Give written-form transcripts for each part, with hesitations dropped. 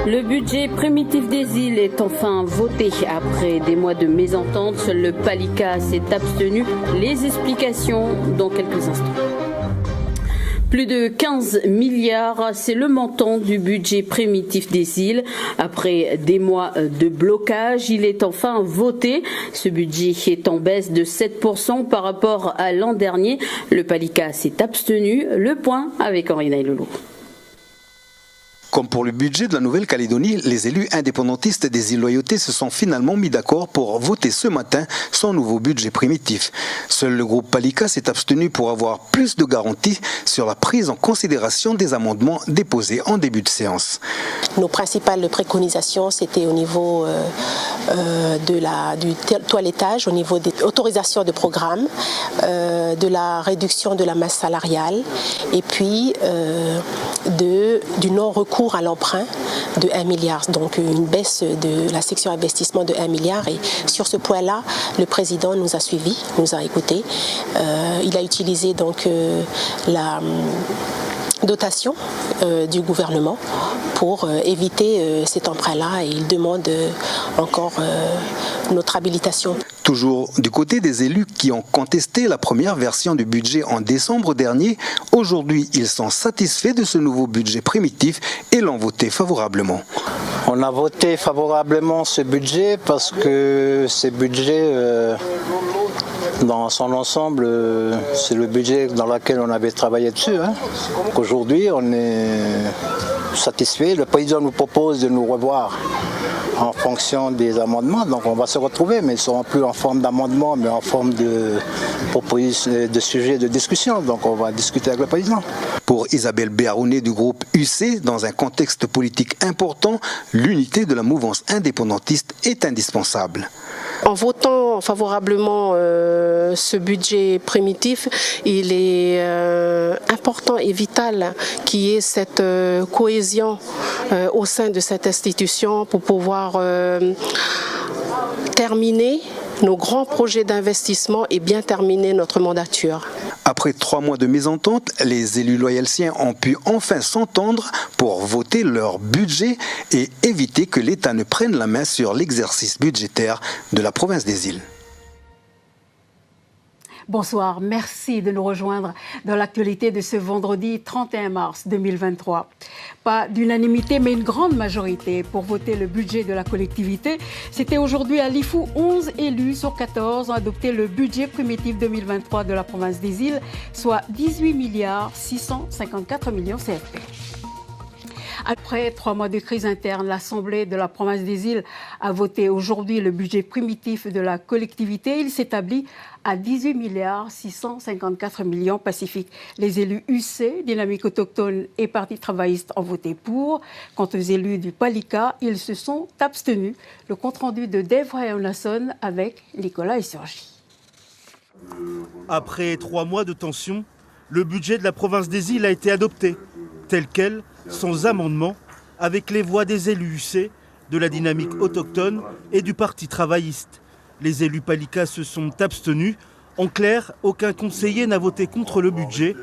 Le budget primitif des îles est enfin voté après des mois de mésentente. Seul le Palika s'est abstenu. Les explications dans quelques instants. Plus de 15 milliards, c'est le montant du budget primitif des îles. Après des mois de blocage, il est enfin voté. Ce budget est en baisse de 7% par rapport à l'an dernier. Le Palika s'est abstenu. Le point avec Henri Nailolo. Comme pour le budget de la Nouvelle-Calédonie, les élus indépendantistes des îles Loyauté se sont finalement mis d'accord pour voter ce matin son nouveau budget primitif. Seul le groupe Palika s'est abstenu pour avoir plus de garanties sur la prise en considération des amendements déposés en début de séance. Nos principales préconisations, c'était au niveau du toilettage, au niveau des autorisations de programme, de la réduction de la masse salariale et puis du non-recours à l'emprunt de 1 milliard, donc une baisse de la section investissement de 1 milliard. Et sur ce point-là, le président nous a suivis, nous a écoutés. Il a utilisé donc la dotation du gouvernement pour éviter cet emprunt-là et il demande encore notre habilitation. Toujours du côté des élus qui ont contesté la première version du budget en décembre dernier, aujourd'hui ils sont satisfaits de ce nouveau budget primitif et l'ont voté favorablement. On a voté favorablement ce budget parce que ce budget, dans son ensemble, c'est le budget dans lequel on avait travaillé dessus. Aujourd'hui, on est satisfait. Le président nous propose de nous revoir en fonction des amendements. Donc on va se retrouver, mais ils ne seront plus en forme d'amendement, mais en forme de sujet de discussion. Donc on va discuter avec le président. Pour Isabelle Béarounet du groupe UC, dans un contexte politique important, l'unité de la mouvance indépendantiste est indispensable. En votant favorablement ce budget primitif, il est important et vital qu'il y ait cette cohésion au sein de cette institution pour pouvoir terminer nos grands projets d'investissement et bien terminer notre mandature. Après 3 mois de mésentente, les élus loyalsiens ont pu enfin s'entendre pour voter leur budget et éviter que l'État ne prenne la main sur l'exercice budgétaire de la province des îles. Bonsoir, merci de nous rejoindre dans l'actualité de ce vendredi 31 mars 2023. Pas d'unanimité, mais une grande majorité pour voter le budget de la collectivité. C'était aujourd'hui à Lifou, 11 élus sur 14 ont adopté le budget primitif 2023 de la province des îles, soit 18 milliards 654 millions CFP. Après 3 mois de crise interne, l'Assemblée de la province des îles a voté aujourd'hui le budget primitif de la collectivité. Il s'établit à 18 milliards 654 millions Pacifique. Les élus UC, Dynamique Autochtone et Parti travailliste ont voté pour. Quant aux élus du Palika, ils se sont abstenus. Le compte-rendu de Dave Ryan-Lasson avec Nicolas Essurgi. Après 3 mois de tension, le budget de la province des îles a été adopté, tel quel, sans amendement, avec les voix des élus UC, de la Dynamique Autochtone et du Parti travailliste. Les élus Palika se sont abstenus. En clair, aucun conseiller n'a voté contre le budget.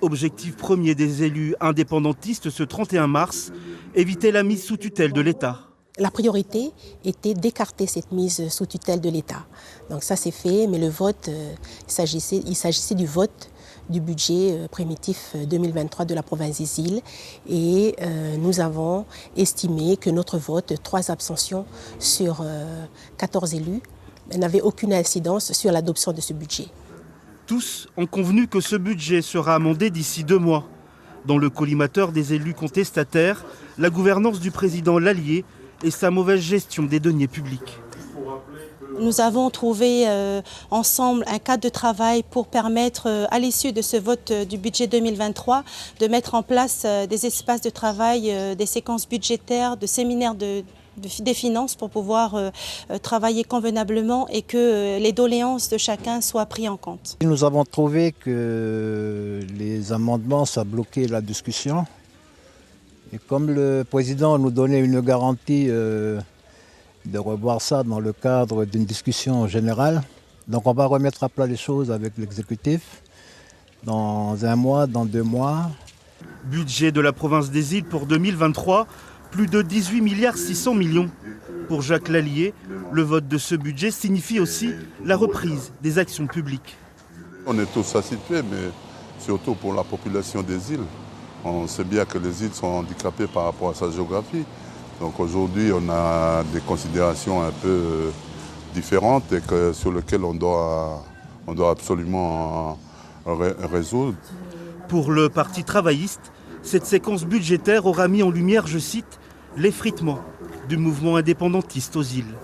Objectif premier des élus indépendantistes ce 31 mars, éviter la mise sous tutelle de l'État. La priorité était d'écarter cette mise sous tutelle de l'État. Donc ça c'est fait, mais le vote, il s'agissait du vote du budget primitif 2023 de la province des îles et nous avons estimé que notre vote, 3 abstentions sur 14 élus, n'avait aucune incidence sur l'adoption de ce budget. Tous ont convenu que ce budget sera amendé d'ici 2 mois. Dans le collimateur des élus contestataires, la gouvernance du président Lallier et sa mauvaise gestion des deniers publics. Nous avons trouvé ensemble un cadre de travail pour permettre, à l'issue de ce vote du budget 2023, de mettre en place des espaces de travail, des séquences budgétaires, de séminaires des finances pour pouvoir travailler convenablement et que les doléances de chacun soient prises en compte. Nous avons trouvé que les amendements, ça bloquait la discussion. Et comme le président nous donnait une garantie de revoir ça dans le cadre d'une discussion générale. Donc on va remettre à plat les choses avec l'exécutif dans 1 mois, dans 2 mois. Budget de la province des îles pour 2023, plus de 18 milliards 600 millions. Pour Jacques Lallier, le vote de ce budget signifie aussi la reprise des actions publiques. On est tous situés, mais surtout pour la population des îles. On sait bien que les îles sont handicapées par rapport à sa géographie. Donc aujourd'hui, on a des considérations un peu différentes et sur lesquelles on doit absolument résoudre. Pour le Parti travailliste, cette séquence budgétaire aura mis en lumière, je cite, l'effritement du mouvement indépendantiste aux îles.